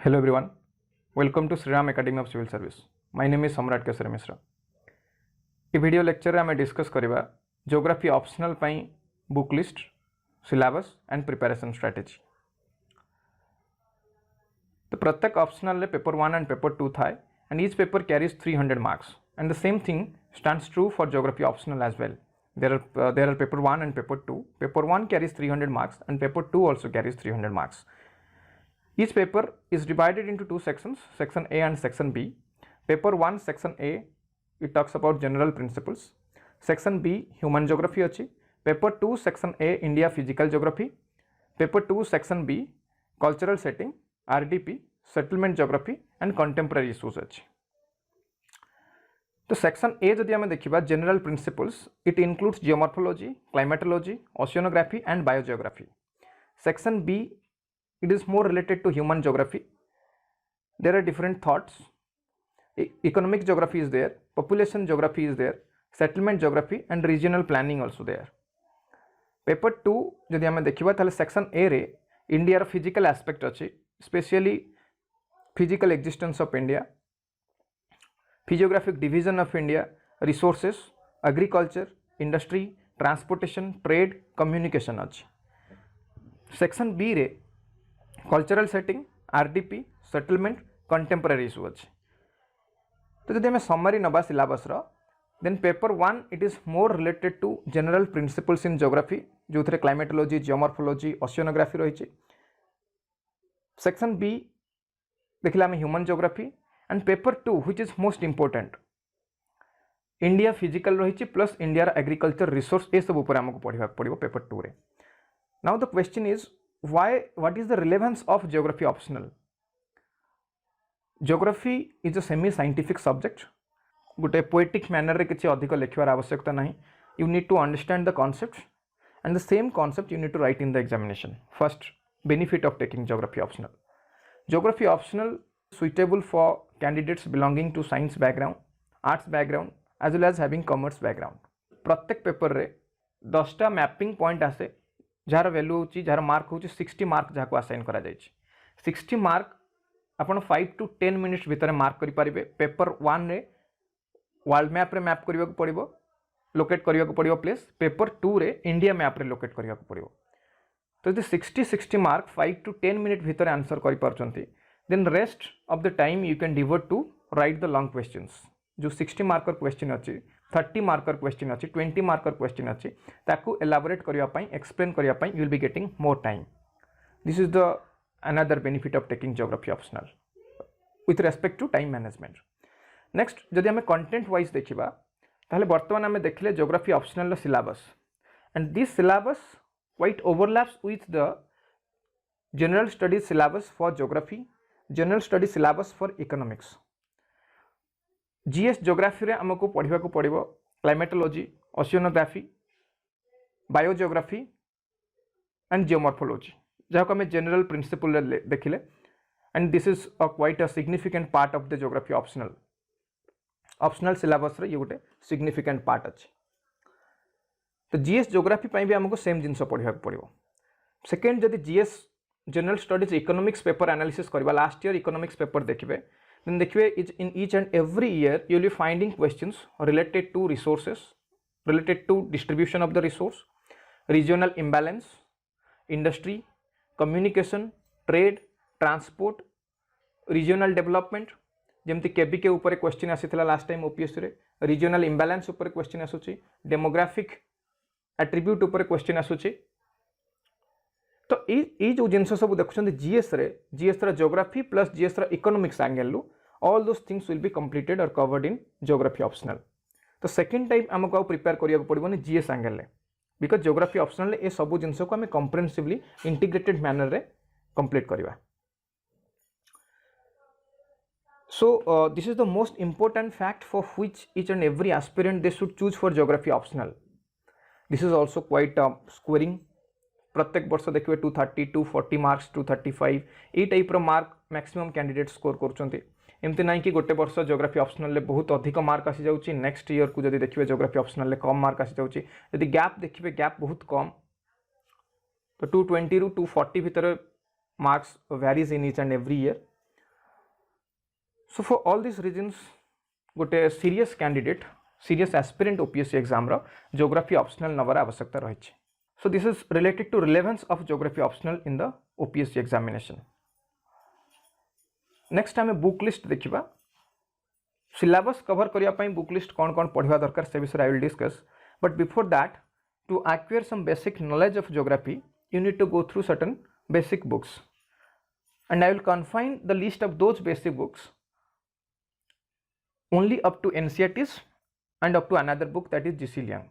Hello everyone, welcome to Sriram Academy of Civil Service. My name is Samrat Kesari Mishra. In video lecture आम discuss करवा geography optional book list syllabus and preparation strategy. तो प्रत्येक optional paper 1 and paper 2 थाए and each paper carries 300 marks and the same thing stands true for geography optional as well. There are paper 1 and paper 2. Paper 1 carries 300 marks and paper 2 also carries 300 marks. Each paper is divided into two sections, section A and section B. Paper 1 section A, it talks about general principles. Section B, human geography achi. Paper 2 section A, India physical geography. Paper 2 section B, cultural setting, RDP, settlement geography and contemporary issues achi. तो section A जदि आम देखा general principles, it includes geomorphology, climatology, oceanography and biogeography. Section B, it is more related to human geography. There are different thoughts. Economic geography is there, population geography is there, settlement geography and regional planning also there. Paper 2 जदि आम देखा ताले section A रे India रो physical aspect अच्छी, specially physical existence of India, physiographic division of India, resources, agriculture, industry, transportation, trade, communication अच्छी. Section B रे cultural setting, RDP, settlement, contemporary issue अच्छे. तो जब आम समरी नवा syllabus then paper 1 it is more related to general principles in geography जो थे climatology, geomorphology, ओशियोनोग्राफी रही. सेक्शन बी देखिए आम human geography and paper 2 which is most important India physical रही प्लस इंडिया एग्रीकल्चर रिसोर्स ये सब उपर आमको पढ़ा पड़ो पेपर 2 रे. Now the question is what is the relevance of geography optional? Geography is a semi scientific subject. गोटे poetic manner रे किसी अधिक लिखवार आवश्यकता नहीं. You need to understand the concepts and the same concept you need to write in the examination. First benefit of taking geography optional. Geography optional suitable for candidates belonging to science background, arts background as well as having commerce background. प्रत्येक paper रे 10टा mapping point आसे jar value होची, jar mark होची 60 mark जहाँ assign करा जायछि. 60 mark आपण 5 to 10 minutes भितर mark करि पारिबे. पेपर 1 रे वर्ल्ड मैप रे मैप करिया को पड़िबो, लोकेट करिया को पड़िबो प्लेस. पेपर 2 रे इंडिया मैप रे लोकेट करिया को पड़िबो. तो जे 60 मार्क 5 to 10 मिनिट भितर आंसर करि पारचंती, then rest of the time you can devote to write the long questions. जो 60 मार्कर क्वेश्चन अच्छी, 30 मार्कर क्वेश्चन अच्छी, 20 मार्कर क्वेश्चन अच्छी, ताकू एलाबोरेट करने एक्सप्लेन करने you will be getting more time. This is the another benefit of taking geography optional with respect to time management. Next जदि आम content wise देखा ताहले बर्तमान आम देखले geography optional syllabus and this syllabus quite overlaps with the general studies syllabus for geography, general studies syllabus for economics. GS geography रे आमको पढ़ा पड़ो climatology, oceanography, biogeography and geomorphology जहाँ को आम जनरल प्रिंसिपल देखिले. And this is a quite a significant part of the geography optional syllabus रे ये गोटे सिग्निफिकेंट पार्ट अच्छे. तो जीएस ज्योग्राफी भी आमको सेम जिनस पढ़ा पड़ो. सेकेंड जदि GS general studies economics paper analysis करवा, लास्ट ईयर इकोनॉमिक्स पेपर देखिए, then देखिए in each and every year you will be finding questions related to resources, related to distribution of the resource, regional imbalance, industry, communication, trade, transport, regional development. जमती केबी के ऊपर question आसीथिला last time OPSC रे, regional imbalance ऊपर question आसुची, demographic attribute ऊपर question आसुची. तो ये जो जिन सब देखुं जीएस रे geography plus GS economics angle all those things will be completed और कवर्ड इन ज्योग्राफी ऑप्शनल. तो सेकेंड टाइम आमको प्रिपेयर करिया पड़ोनी जीएस एंगल रे, बिकज ज्योग्राफी ऑप्शनल ये सब जिन को आम कंप्रेहेंसिवली इंटीग्रेटेड मैनर रे कंप्लीट करवा. सो this is the most important fact for which each and every aspirant they should choose for geography optional. This is also quite scoring. प्रत्येक वर्ष देखिए 230, 240 मार्क्स, 235 ये type mark maximum candidate score कर. एमती ना कि गोटे वर्ष ज्योग्राफी ऑप्शनल बहुत अधिक मार्क आसी जाउची, नेक्स्ट ईयर को जब देखिए ज्योग्राफी ऑप्शनल कम मार्क आसी जाउची. यदि गैप देखिए गैप बहुत कम, तो 220 ରୁ 240 भितर marks varies in each and every year. So for all this reasons गोटे serious candidate serious aspirant OPSC exam रो ज्योग्राफी ऑप्शनल नवर आवश्यकता रही। So this is related to relevance of geography optional in the OPSC examination. Next आम book list देखा syllabus cover करने book list कौन कौन पढ़ा दरकार से विषय I will discuss. But before that to acquire some basic knowledge of geography you need to go through certain basic books, and I will confine the list of those basic books only up to NCERTs and up to another book that is GC Liang.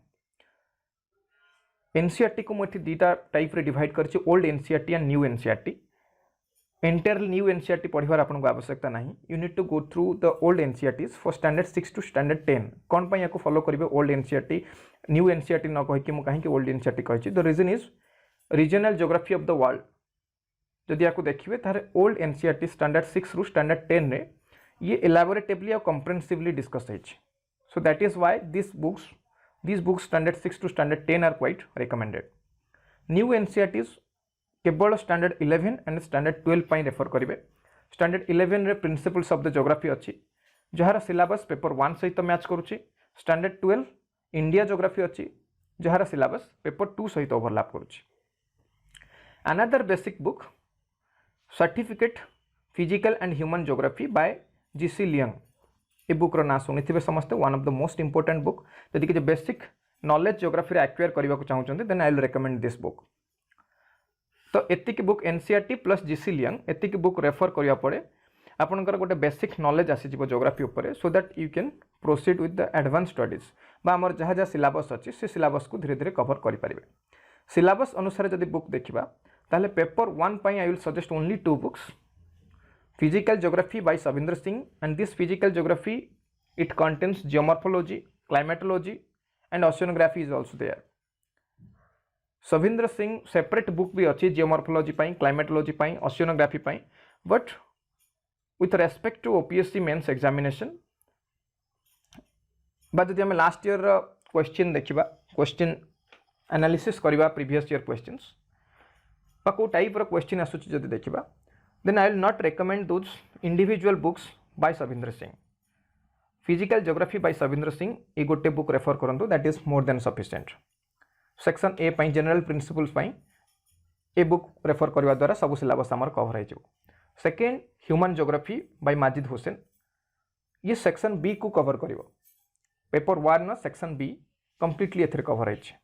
NCERT को मुझे दीटा type रे divide करछि, old NCERT and new NCERT। Entirely new NCERT पढ़िबार आपनको आवश्यकता नहीं। You need to go through the old NCERTs for standard 6 to standard 10। कौन पाई याको फॉलो करिवे ओल्ड NCERT न्यू NCERT न कहि कि मु काहे कि ओल्ड NCERT कहिछि। The reason is regional geography of the world जदि आपको देखिए तार ओल्ड NCERT स्टैंडर्ड 6 रु स्टैंडर्ड 10 रे ये एलाबोरेटिवली और कम्प्रेहेंसिवली डिस्कस है। So that is why this books standard 6 to standard 10 are quite recommended. न्यू NCERTs केवल स्टैंडर्ड 11 एंड स्टैंडर्ड 12 पाई रेफर करेंगे। स्टैंडर्ड 11 रे प्रिंसिपल्स ऑफ द ज्योग्राफी अच्छी जार सिलेबस पेपर 1 सहित मैच करुच्ची। स्टैंडर्ड 12 इंडिया ज्योग्राफी अच्छी जार सिलेबस पेपर 2 सहित ओवरलैप करुच्ची। Another basic book, Certificate Physical and Human Geography by GC Liang। ये बुक रो ना सुनी समस्ते, one of the most important book. यदि कि बेसिक नॉलेज ज्योग्राफी एक्वायर करने को चाहते then I will recommend this book. तो एतिक book NCERT plus GC Liang एतिक बुक रेफर करिया पड़े आपनकर गोटे बेसिक नॉलेज आसी जिवो ज्योग्राफी ऊपर, so that you can proceed with the advance studies बा हमर जहाँ जहाँ सिलेबस अच्छी से सिलेबस को धीरे धीरे कवर करि परिबे। सिलेबस अनुसार जदि बुक देखिबा ताहले पेपर 1 पाई I will suggest only 2 books, physical geography by Savindra Singh, and this physical geography it contains geomorphology, climatology and oceanography is also there. Savindra Singh separate book भी अच्छी जियोमॉर्फोलॉजी पाई, क्लाइमेटोलॉजी पाई, ओशियोनोग्राफी पाई। But with respect to OPSC mains examination बा जदि आम last year question देखिबा, question analysis करबा प्रीवियस ईयर क्वेश्चंस को टाइप रो क्वेश्चन आसुची जदि देखिबा, then I will not recommend those individual books by Savindra Singh. Physical geography by Savindra Singh ये गोटे बुक रेफर करंतु, that is more than sufficient. Section A पाई जनरल प्रिंसिपल्स पाई ए बुक रेफर करबा द्वारा सब सिलेबस हमर कवर हो जाउ। Second human geography by Majid Hussain, ये सेक्शन बी को कवर करिवो। पेपर 1 ना सेक्शन बी कंप्लीटली एथरे कवर है।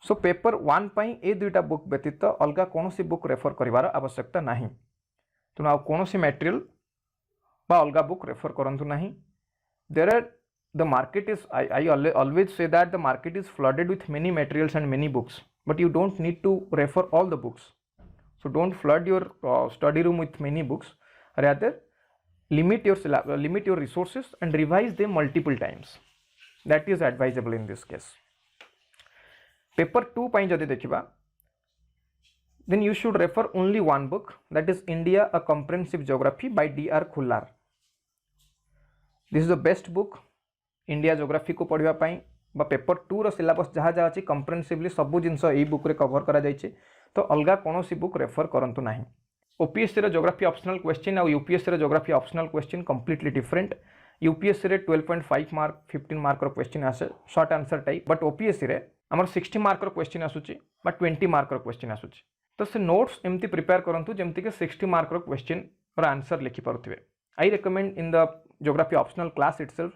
सो पेपर 1 पाई ए दुईटा बुक व्यतीत अलग कौन सी बुक रेफर करिवार आवश्यकता नहीं। तेणु आ कौन सी मटेरियल बा अलग बुक रेफर करंतु नहीं। There are the market is I always say that the market is flooded with many materials and many books, but you don't need to refer all the books. So don't flood your study room with many books, rather limit your resources and revise them multiple times. That is advisable in this case. Paper 2 पाई जदि देखिबा, then you should refer only one book, that is India a Comprehensive Geography by D.R. Khullar. This is the best book India Geography को पढ़िबा पाई बा paper 2 रो syllabus जहाँ जहाँ अच्छी कंप्रेहेंसिवली सब जिनस एई book रे cover करा जाइछे। तो अलगा कौनसी बुक रेफर करंतु नाही। ओपीएससी रे ज्योग्राफी ऑप्शनल क्वेश्चन और यूपीएससी रे geography optional question completely different. UPSC रे 12.5 मार्क 15 मार्क रो क्वेश्चन आसे short answer type, but OPSC रे हमर 60 मार्क रो क्वेश्चन आसुची बा 20 मार्क रो क्वेश्चन आसुची। तो से नोट्स एमती प्रिपेयर करंतु जेमती के 60 मार्क रो क्वेश्चन रो आंसर लिखि पारुथिबे। I recommend in the geography optional class itself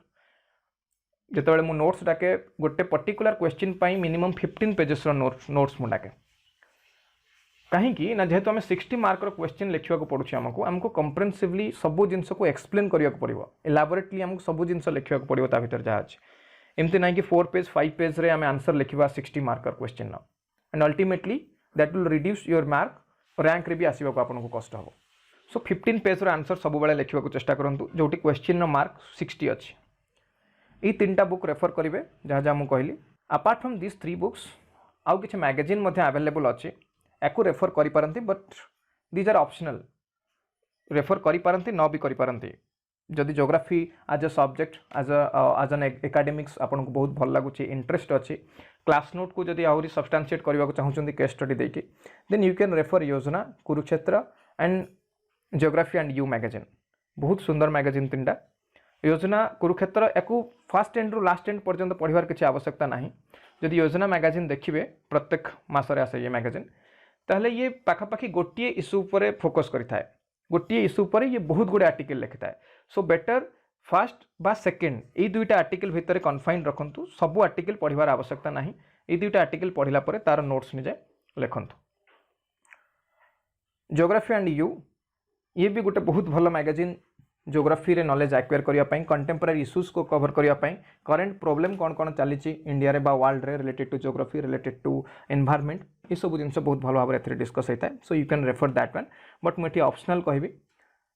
जेतेबेले मु नोट्स डाके गोटे पर्टिकुलर क्वेश्चन पाई मिनिमम 15 पेजेस रो नोट्स मु डाके, कहीं ना जेहेतु आम 60 मार्क रो क्वेश्चन लिखा पड़ुछि आमको कंप्रेहेंसिवली सब जिनस को एक्सप्लेन करिया पड़िबो, एलाबोरेटली आमको सब जिनस लिखा पड़िबो ता भीतर जहाँ अछि। एमती ना कि 4 पेज 5 पेज रे आम आंसर लिखा 60 मार्क क्वेश्चन न, and ultimately that will reduce your mark, rank रे भी आसीबा को आपनको कष्ट हो। सो 15 पेज रो आंसर सब बेले लिखा चेष्टा करंतु जोटी क्वेश्चन मार्क 60 अछि। ये 3टा बुक रेफर करेंगे जहाँ जहाँ मुझे कहली। अपार्ट फ्रॉम दिस 3 बुक्स आउ किछि मैगजीन मध्य अवेलेबल अच्छे, याकू रेफर करि पारंती, but these are optional. Refer करि पारंती न भी करि पारंती। जदि geography as a subject as an academics आपन को बहुत भल लगुच, इंटरेस्ट अच्छी, क्लास नोट को जदि आहरी सब्सटेंशिएट करने को चाहूँगी केस स्टडी देकी, then you can refer Yojana, Kurukshetra and geography and you magazine. बहुत सुंदर मैगजीन 3टा योजना कुरुक्षेत्र या फास्ट एंड रु लास्ट एंड पर्यंत पढ़वार किसी आवश्यकता नहीं जदि योजना मैगजीन देखिए प्रत्येक मासरे आसे ये मैगजीन ताहले ये पाखापाखि गोटे इश्यू पर फोकस करिथाए गोटे इश्यू पर ये बहुत गुड़े आर्टिकल लिखिथाए सो बेटर फास्ट बा सेकेंड ये दुईटा आर्टिकल भितर कन्फाइन रखंतु सबू आर्टिकल पढ़वार आवश्यकता नहीं ये दुईटा आर्टिकल पढ़ला पर तार नोट्स निजे लिखंतु ज्योग्राफी एंड यू ये भी गोटे बहुत भल मैगजीन ज्योग्राफी रे नॉलेज एक्वायर करिया पई कंटेम्पररी इश्यूज को कवर करिया पई करंट प्रॉब्लम कौन कौन चली इंडिया रे बा वर्ल्ड रे related to geography related to environment ये सब जिन बहुत भल भाव में डिस्कस होता है so you can refer that one but मुझे ऑप्शनल कहबी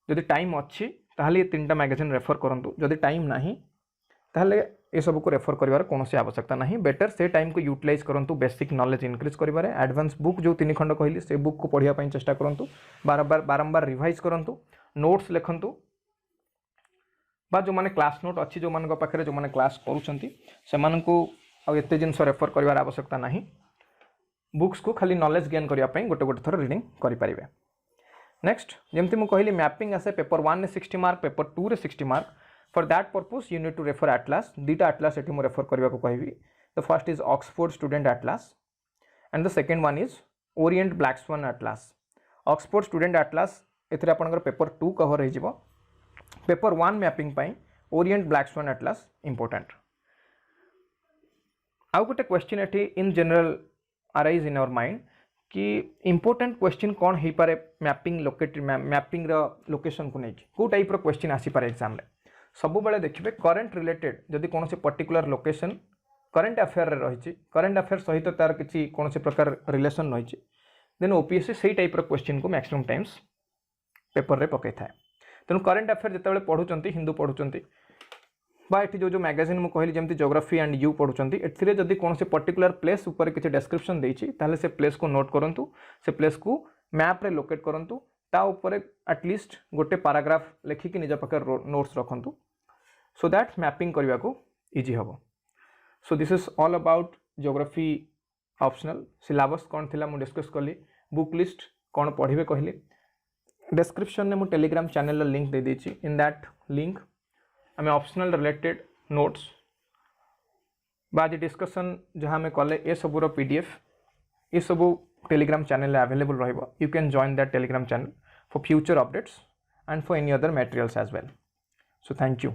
जदि टाइम अच्छी ताहले ये 3टा मैगजीन रेफर करंतु जदि टाइम नहीं ताहले ये सब को रेफर करिवार कोनोसी आवश्यकता नहीं बेटर से टाइम को यूटिलाइज करंतु बेसिक नॉलेज इंक्रीज करिवारे एडवांस बुक जो 3 खंड कहली से बुक को पढ़िया पई चेष्टा करंतु बारंबार रिवाइज करंतु नोट्स लिखंतु बा जो माने क्लास नोट अच्छी जो मान पाखे जो माने क्लास करूछंती से मानकु आ एते जिंस रेफर करिवार आवश्यकता नहीं बुक्स को खाली नॉलेज गेन करिया पई गोटे गोटे थर रीडिंग करि परिबे नेक्स्ट जेमती मु कहली मैपिंग आसे पेपर 1 ने 60 मार्क पेपर 2 रे 60 mark for that purpose you need to refer atlas दीटा एटलास एठी मु रेफर करबा को कहबी the first is Oxford student atlas and the second one is Orient Black Swan atlas Oxford student atlas एथिरे आपनकर paper 2 cover हो जिवो पेपर 1 मैपिंग पाई Orient Black Swan atlas important आउ गोटे क्वेश्चन एठी in general arise in our mind कि important question कौन हो पारे मैपिंग मैपिंग लोकेशन को लेकिन कौ टाइप रो क्वेश्चन आसी पारे एग्जाम रे सब बेले देखिए करंट रिलेटेड जदि कौन से पर्टिकुलर लोकेशन करंट अफेयर रे रही करंट अफेयर सहित तार किसी कौन से प्रकार रिलेशन रही देन ओपीएससी से टाइप रो क्वेश्चन को मैक्सिमम टाइम्स पेपर रे पकई थाए तेणु करंट अफेयर जिते पढ़ुंट हिंदू पढ़ुंट बा ये जो मैगजीन मुझे कहली जमी ज्योग्राफी एंड यू पढ़ुंट एथिरे जदि कौन से पर्टिकुलर प्लेस उपर किसी डेस्क्रिप्शन देछि ताहले से प्लेस को नोट करंतु से प्लेस को मैप रे लोकेट करंतु ता ऊपर एटलिस्ट गोटे पैराग्राफ लिखिकी निज पाखे नोट्स रखंतु सो दैट मैपिंग करने को इजी हम सो this is all about geography optional syllabus कौन थिला मु डिस्कस कली बुक लिस्ट कौन पढ़िबे कहली डिस्क्रिप्शन में मु टेलीग्राम चैनल लिंक दे देछि इन दैट लिंक आम ऑप्शनल रिलेटेड नोट्स बाज डिस्कशन जहाँ आम कले ए सबूर पीडीएफ ये सब टेलीग्राम चैनल अवेलेबल रहिबो you can join that Telegram channel for future updates and for any other materials as well so thank you.